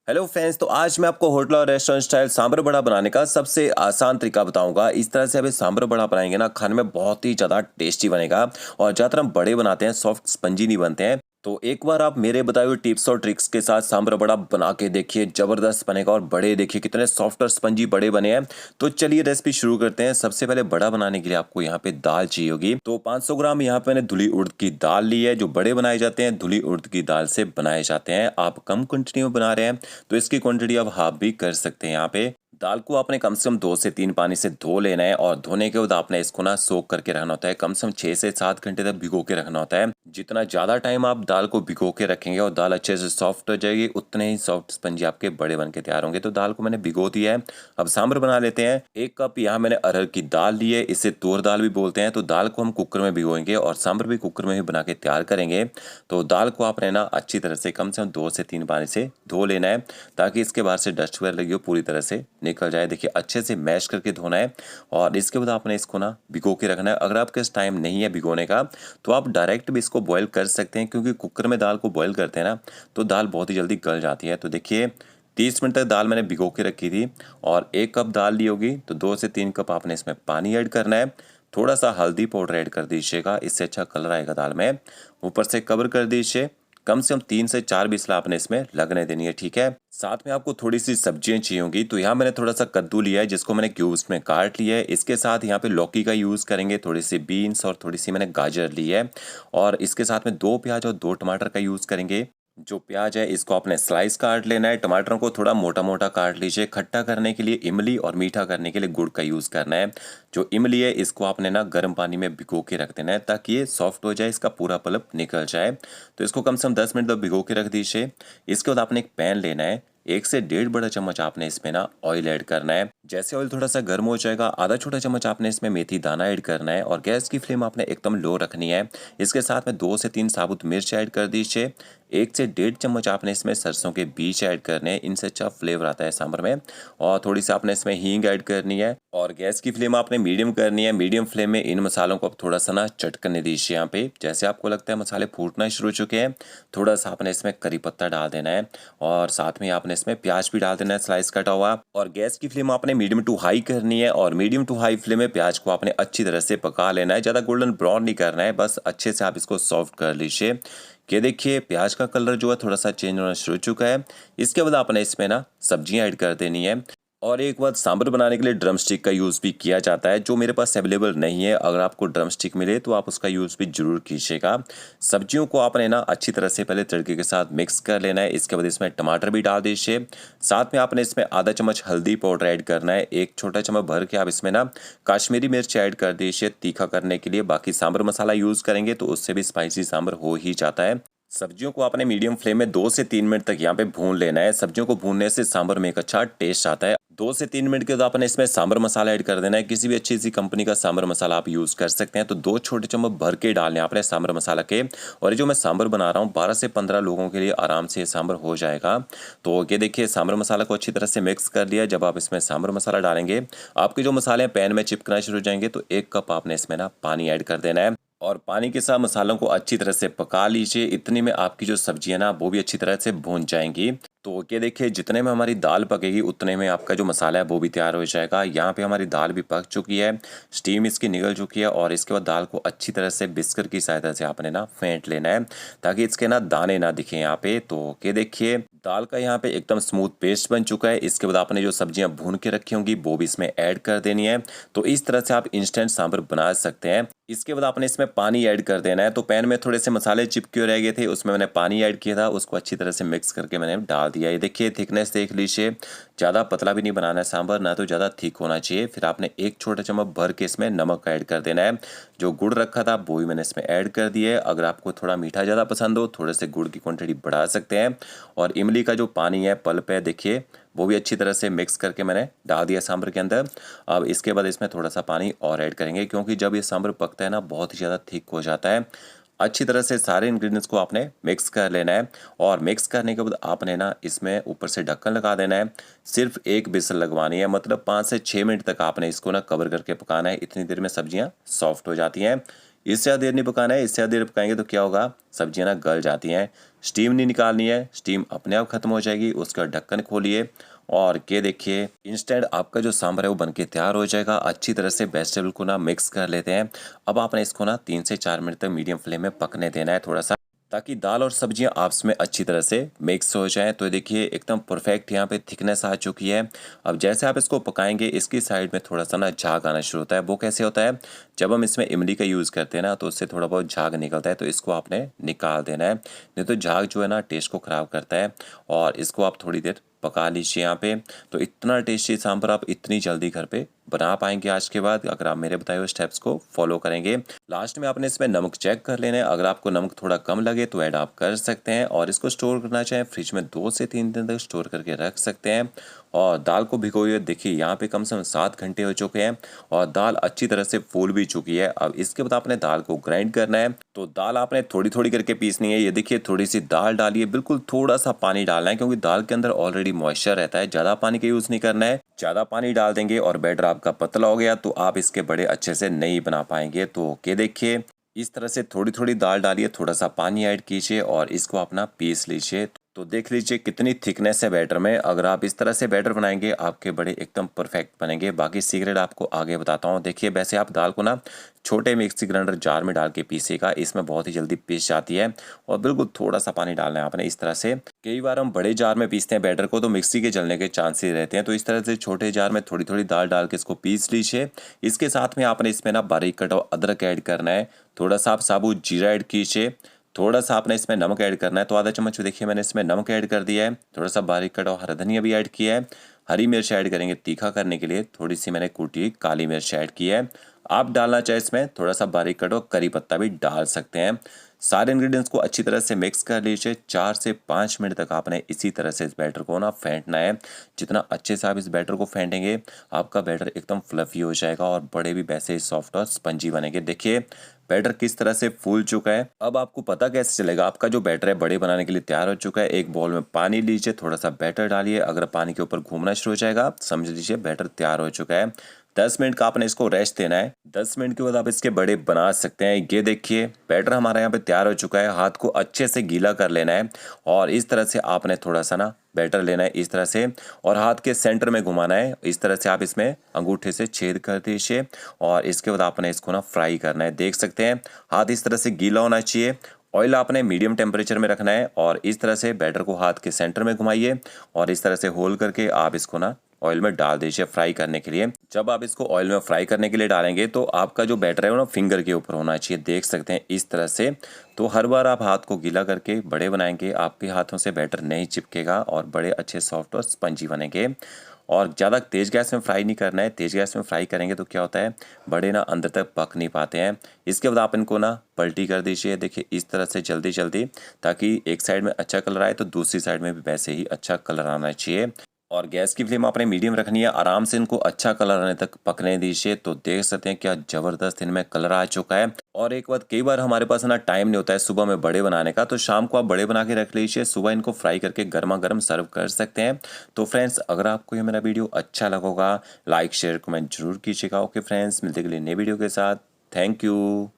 Hello friends. तो आज मैं आपको होटल और रेस्टोरेंट स्टाइल सांभर बड़ा बनाने का सबसे आसान तरीका बताऊंगा। इस तरह से अभी सांभर बड़ा बनाएंगे ना, खाने में बहुत ही ज़्यादा टेस्टी बनेगा। और ज़्यादातर हम बड़े बनाते हैं, सॉफ्ट स्पंजी नहीं बनते हैं। तो एक बार आप मेरे बताए हुए टिप्स और ट्रिक्स के साथ सांभर बड़ा बना के देखिए, ज़बरदस्त बनेगा। और बड़े देखिए कितने सॉफ्ट और स्पंजी बड़े बने हैं। तो चलिए रेसिपी शुरू करते हैं। सबसे पहले बड़ा बनाने के लिए आपको यहाँ पे दाल चाहिए होगी। तो 500 ग्राम यहाँ पे मैंने धुली उड़द की दाल ली है। जो बड़े बनाए जाते हैं धुली उड़द की दाल से बनाए जाते हैं। आप कम क्वांटिटी में बना रहे हैं तो इसकी क्वांटिटी आप हाफ भी कर सकते हैं। यहाँ पे दाल को आपने कम से कम 2 से 3 पानी से धो लेना है। और धोने के बाद आपने इसको ना सोक करके रखना होता है। कम से कम 6 से 7 घंटे तक भिगो के रखना होता है। जितना ज़्यादा टाइम आप दाल को भिगो के रखेंगे और दाल अच्छे से सॉफ्ट हो जाएगी, उतने ही सॉफ्ट स्पंजी आपके बड़े बन के तैयार होंगे। तो दाल को मैंने भिगो दिया है। अब सांभर बना लेते हैं। 1 कप यहाँ मैंने अरहर की दाल ली है। इसे तूर दाल भी बोलते हैं। तो दाल को हम कुकर में भिगोएंगे और सांभर भी कुकर में ही बना के तैयार करेंगे। तो दाल को आपने ना अच्छी तरह से कम 2 से 3 पानी से धो लेना है, ताकि इसके बाहर से डस्ट वगैरह लगी हो पूरी तरह से निकल जाए। देखिए अच्छे से मैश करके धोना है। और इसके बाद आपने इसको ना भिगो के रखना है। अगर आपके पास टाइम नहीं है भिगोने का तो आप डायरेक्ट भी इसको बॉईल कर सकते हैं, क्योंकि कुकर में दाल को बॉईल करते हैं ना तो दाल बहुत ही जल्दी गल जाती है। तो देखिए 30 मिनट तक दाल मैंने भिगो के रखी थी। और 1 कप दाल ली होगी तो 2 से 3 कप आपने इसमें पानी ऐड करना है। थोड़ा सा हल्दी पाउडर ऐड कर दीजिएगा, इससे अच्छा कलर आएगा दाल में। ऊपर से कवर कर दीजिए। कम से कम 3 से 4 बिस्ला आपने इसमें लगने देनी है, ठीक है। साथ में आपको थोड़ी सी सब्जियां चाहिए होंगी। तो यहाँ मैंने थोड़ा सा कद्दू लिया है, जिसको मैंने क्यूब्स में काट लिया है। इसके साथ यहाँ पे लौकी का यूज़ करेंगे, थोड़ी सी बीन्स और थोड़ी सी मैंने गाजर ली है। और इसके साथ में 2 प्याज और 2 टमाटर का यूज़ करेंगे। जो प्याज है इसको आपने स्लाइस काट लेना है। टमाटरों को थोड़ा मोटा मोटा काट लीजिए। खट्टा करने के लिए इमली और मीठा करने के लिए गुड़ का यूज़ करना है। जो इमली है इसको आपने ना गर्म पानी में भिगो के रख देना है, ताकि ये सॉफ्ट हो जाए, इसका पूरा पल्प निकल जाए। तो इसको कम से कम 10 मिनट तक भिगो के रख दीजिए। इसके बाद आपने एक पैन लेना है। 1 से 1.5 बड़ा चम्मच आपने इसमें ना ऑयल ऐड करना है। जैसे ऑयल थोड़ा सा गर्म हो जाएगा, आधा छोटा चम्मच आपने इसमें मेथी दाना ऐड करना है। और गैस की फ्लेम आपने एकदम लो रखनी है। इसके साथ में 2 से 3 साबुत मिर्च ऐड कर दीजिए। 1 से 1.5 चम्मच आपने इसमें सरसों के बीज ऐड करने हैं, इनसे अच्छा फ्लेवर आता है सांभर में। और थोड़ी सी आपने इसमें हींग ऐड करनी है। और गैस की फ्लेम आपने मीडियम करनी है। मीडियम फ्लेम में इन मसालों को आप थोड़ा सा ना चटकने दीजिए। यहाँ पे जैसे आपको लगता है मसाले फूटना शुरू हो चुके हैं, थोड़ा सा आपने इसमें करी पत्ता डाल देना है। और साथ में आपने इसमें प्याज भी डाल देना है, स्लाइस कटा हुआ। और गैस की फ्लेम आपने मीडियम टू हाई करनी है। और मीडियम टू हाई फ्लेम में प्याज को आपने अच्छी तरह से पका लेना है। ज़्यादा गोल्डन ब्राउन नहीं करना है, बस अच्छे से आप इसको सॉफ्ट कर लीजिए। ये देखिए प्याज का कलर जो है थोड़ा सा चेंज होना शुरू हो चुका है। इसके बाद आपने इसमें ना सब्जियां ऐड कर देनी है। और एक बात, सांभर बनाने के लिए ड्रम स्टिक का यूज़ भी किया जाता है, जो मेरे पास अवेलेबल नहीं है। अगर आपको ड्रम स्टिक मिले तो आप उसका यूज़ भी जरूर कीजिएगा। सब्जियों को आपने ना अच्छी तरह से पहले तड़के के साथ मिक्स कर लेना है। इसके बाद इसमें टमाटर भी डाल दीजिए। साथ में आपने इसमें आधा चम्मच हल्दी पाउडर ऐड करना है। 1 छोटा चम्मच भर के आप इसमें ना काश्मीरी मिर्च ऐड कर दीजिए तीखा करने के लिए। बाकी सांभर मसाला यूज़ करेंगे तो उससे भी स्पाइसी सांभर हो ही जाता है। सब्जियों को आपने मीडियम फ्लेम में 2 से 3 मिनट तक यहाँ पे भून लेना है। सब्जियों को भूनने से सांभर में एक अच्छा टेस्ट आता है। 2 से 3 मिनट के बाद आपने इसमें सांभर मसाला ऐड कर देना है। किसी भी अच्छी सी कंपनी का सांभर मसाला आप यूज़ कर सकते हैं। तो 2 छोटे चम्मच भर के डालने आपने सांभर मसाला के। और ये जो मैं सांभर बना रहा हूँ 12 से 15 लोगों के लिए आराम से ये सांभर हो जाएगा। तो ये देखिए सांभर मसाला को अच्छी तरह से मिक्स कर लिया। जब आप इसमें सांभर मसाला डालेंगे, आपके जो मसाले पैन में चिपकना शुरू हो जाएंगे, तो 1 कप आपने इसमें ना पानी ऐड कर देना है। और पानी के साथ मसालों को अच्छी तरह से पका लीजिए। इतनी में आपकी जो सब्जियां ना वो भी अच्छी तरह से भून जाएंगी। तो ये देखिए जितने में हमारी दाल पकेगी उतने में आपका जो मसाला है वो भी तैयार हो जाएगा। यहाँ पे हमारी दाल भी पक चुकी है, स्टीम इसकी निकल चुकी है। और इसके बाद दाल को अच्छी तरह से बिस्कर की सहायता से आपने ना फेंट लेना है, ताकि इसके ना दाने ना दिखे यहाँ पे। तो ये देखिए दाल का यहाँ पे एकदम स्मूथ पेस्ट बन चुका है। इसके बाद आपने जो सब्जियां भून के रखी होंगी वो भी इसमें ऐड कर देनी है। तो इस तरह से आप इंस्टेंट सांभर बना सकते हैं। इसके बाद आपने इसमें पानी ऐड कर देना है। तो पैन में थोड़े से मसाले चिपके रह गए थे, उसमें मैंने पानी ऐड किया था, उसको अच्छी तरह से मिक्स करके मैंने डाल दिया। ये देखिए थिकनेस देख लीजिए, ज़्यादा पतला भी नहीं बनाना है सांभर, ना तो ज़्यादा थिक होना चाहिए। फिर आपने 1 छोटा चम्मच भर के इसमें नमक ऐड कर देना है। जो गुड़ रखा था वो भी मैंने इसमें ऐड कर दिया है। अगर आपको थोड़ा मीठा ज़्यादा पसंद हो, थोड़े से गुड़ की क्वांटिटी बढ़ा सकते हैं। और इमली का जो पानी है, पल्प है, देखिए वो भी अच्छी तरह से मिक्स करके मैंने डाल दिया सांभर के अंदर। अब इसके बाद इसमें थोड़ा सा पानी और ऐड करेंगे, क्योंकि जब ये सांभर पकता है ना बहुत ही ज़्यादा थिक हो जाता है। अच्छी तरह से सारे इंग्रेडिएंट्स को आपने मिक्स कर लेना है। और मिक्स करने के बाद आपने ना इसमें ऊपर से ढक्कन लगा देना है। सिर्फ 1 विसल लगवानी है, मतलब 5 से 6 मिनट तक आपने इसको ना कवर करके पकाना है। इतनी देर में सब्जियां सॉफ्ट हो जाती हैं। इससे ज़्यादा देर नहीं पकाना है। इससे ज़्यादा देर पकाएंगे तो क्या होगा, सब्जियां ना गल जाती हैं। स्टीम नहीं निकालनी है, स्टीम अपने आप खत्म हो जाएगी। उसका ढक्कन खोलिए और ये देखिए इंस्टेंट आपका जो सांभर है वो बनके तैयार हो जाएगा। अच्छी तरह से वेजिटेबल को ना मिक्स कर लेते हैं। अब आपने इसको ना 3 से 4 मिनट तक मीडियम फ्लेम में पकने देना है थोड़ा सा, ताकि दाल और सब्जियां आपस में अच्छी तरह से मिक्स हो जाएं। तो देखिए एकदम परफेक्ट यहाँ पे थिकनेस आ चुकी है। अब जैसे आप इसको पकाएंगे इसकी साइड में थोड़ा सा ना झाग आना शुरू होता है। वो कैसे होता है, जब हम इसमें इमली का यूज़ करते हैं ना तो उससे थोड़ा बहुत झाग निकलता है, तो इसको आपने निकाल देना है, नहीं तो झाग जो है ना टेस्ट को ख़राब करता है। और इसको आप थोड़ी देर पका लीजिए यहाँ पे। तो इतना टेस्टी सांभर आप इतनी जल्दी घर पे बना पाएंगे आज के बाद, अगर आप मेरे बताए हुए स्टेप्स को फॉलो करेंगे। लास्ट में आपने इसमें नमक चेक कर लेना है, अगर आपको नमक थोड़ा कम लगे तो ऐड आप कर सकते हैं। और इसको स्टोर करना चाहें फ्रिज में 2 से 3 दिन तक स्टोर करके रख सकते हैं। और दाल को भिगोए हुए देखिए यहाँ पे कम से कम 7 घंटे हो चुके हैं और दाल अच्छी तरह से फूल भी चुकी है। अब इसके बाद आपने दाल को ग्राइंड करना है। तो दाल आपने थोड़ी थोड़ी करके पीसनी है। ये देखिए थोड़ी सी दाल डालिए, बिल्कुल थोड़ा सा पानी डालना है क्योंकि दाल के अंदर ऑलरेडी मॉइस्चर रहता है। ज़्यादा पानी का यूज़ नहीं करना है, ज़्यादा पानी डाल देंगे और बैटर आपका पतला हो गया तो आप इसके बड़े अच्छे से नहीं बना पाएंगे। तो ये देखिए इस तरह से थोड़ी थोड़ी दाल डालिए, थोड़ा सा पानी ऐड कीजिए और इसको अपना पीस लीजिए। तो देख लीजिए कितनी थिकनेस है बैटर में। अगर आप इस तरह से बैटर बनाएंगे आपके बड़े एकदम परफेक्ट बनेंगे। बाकी सीक्रेट आपको आगे बताता हूँ। देखिए वैसे आप दाल को ना छोटे मिक्सी ग्राइंडर जार में डाल के पीसेगा, इसमें बहुत ही जल्दी पीस जाती है। और बिल्कुल थोड़ा सा पानी डालना है आपने इस तरह से। कई बार हम बड़े जार में पीसते हैं बैटर को तो मिक्सी के जलने के चांसेस रहते हैं, तो इस तरह से छोटे जार में थोड़ी थोड़ी दाल डाल के इसको पीस लीजिए। इसके साथ में आपने इसमें ना बारीक कटा हुआ अदरक ऐड करना है, थोड़ा सा आप साबुत जीरा ऐड कीजिए, थोड़ा सा आपने इसमें नमक ऐड करना है। तो आधा चम्मच देखिए मैंने इसमें नमक ऐड कर दिया है, थोड़ा सा बारीक कटा हुआ हरा धनिया भी ऐड किया है। हरी मिर्च ऐड करेंगे तीखा करने के लिए, थोड़ी सी मैंने कूटी हुई काली मिर्च ऐड की है। आप डालना चाहे इसमें थोड़ा सा बारीक कटा हुआ करी पत्ता भी डाल सकते हैं। सारे इंग्रेडिएंट्स को अच्छी तरह से मिक्स कर लीजिए। 4 से 5 मिनट तक आपने इसी तरह से इस बैटर को ना फेंटना है। जितना अच्छे से आप इस बैटर को फेंटेंगे आपका बैटर एकदम फ्लफी हो जाएगा और बड़े भी वैसे ही सॉफ्ट और स्पंजी बनेंगे। देखिए बैटर किस तरह से फूल चुका है। अब आपको पता कैसे चलेगा आपका जो बैटर है बड़े बनाने के लिए तैयार हो चुका है। एक बाउल में पानी लीजिए, थोड़ा सा बैटर डालिए, अगर पानी के ऊपर घूमना शुरू हो जाएगा समझ लीजिए बैटर तैयार हो चुका है। 10 मिनट का आपने इसको रेस्ट देना है। 10 मिनट के बाद आप इसके बड़े बना सकते हैं। ये देखिए बैटर हमारा यहाँ पे तैयार हो चुका है। हाथ को अच्छे से गीला कर लेना है और इस तरह से आपने थोड़ा सा ना बैटर लेना है इस तरह से और हाथ के सेंटर में घुमाना है। इस तरह से आप इसमें अंगूठे से छेद कर दीजिए और इसके बाद आपने इसको ना फ्राई करना है। देख सकते हैं हाथ इस तरह से गीला होना चाहिए। ऑयल आपने मीडियम टेम्परेचर में रखना है और इस तरह से बैटर को हाथ के सेंटर में घुमाइए और इस तरह से होल करके आप इसको ना ऑयल में डाल दीजिए फ्राई करने के लिए। जब आप इसको ऑयल में फ्राई करने के लिए डालेंगे तो आपका जो बैटर है वो ना फिंगर के ऊपर होना चाहिए। देख सकते हैं इस तरह से। तो हर बार आप हाथ को गीला करके बड़े बनाएंगे, आपके हाथों से बैटर नहीं चिपकेगा और बड़े अच्छे सॉफ्ट और स्पंजी बनेंगे। और ज़्यादा तेज़ गैस में फ्राई नहीं करना है, तेज़ गैस में फ्राई करेंगे तो क्या होता है बड़े ना अंदर तक पक नहीं पाते हैं। इसके बाद आप इनको ना पलटी कर दीजिए। देखिए इस तरह से जल्दी जल्दी, ताकि एक साइड में अच्छा कलर आए तो दूसरी साइड में भी वैसे ही अच्छा कलर आना चाहिए। और गैस की फ्लेम आपने मीडियम रखनी है। आराम से इनको अच्छा कलर आने तक पकने दीजिए। तो देख सकते हैं क्या ज़बरदस्त इनमें कलर आ चुका है। और एक बात, कई बार हमारे पास ना टाइम नहीं होता है सुबह में बड़े बनाने का, तो शाम को आप बड़े बना के रख लीजिए, सुबह इनको फ्राई करके गर्मा गर्म सर्व कर सकते हैं। तो फ्रेंड्स अगर आपको ये मेरा वीडियो अच्छा लगा होगा लाइक शेयर कमेंट जरूर कीजिएगा। ओके फ्रेंड्स, मिलते अगले नए वीडियो के साथ। Thank you.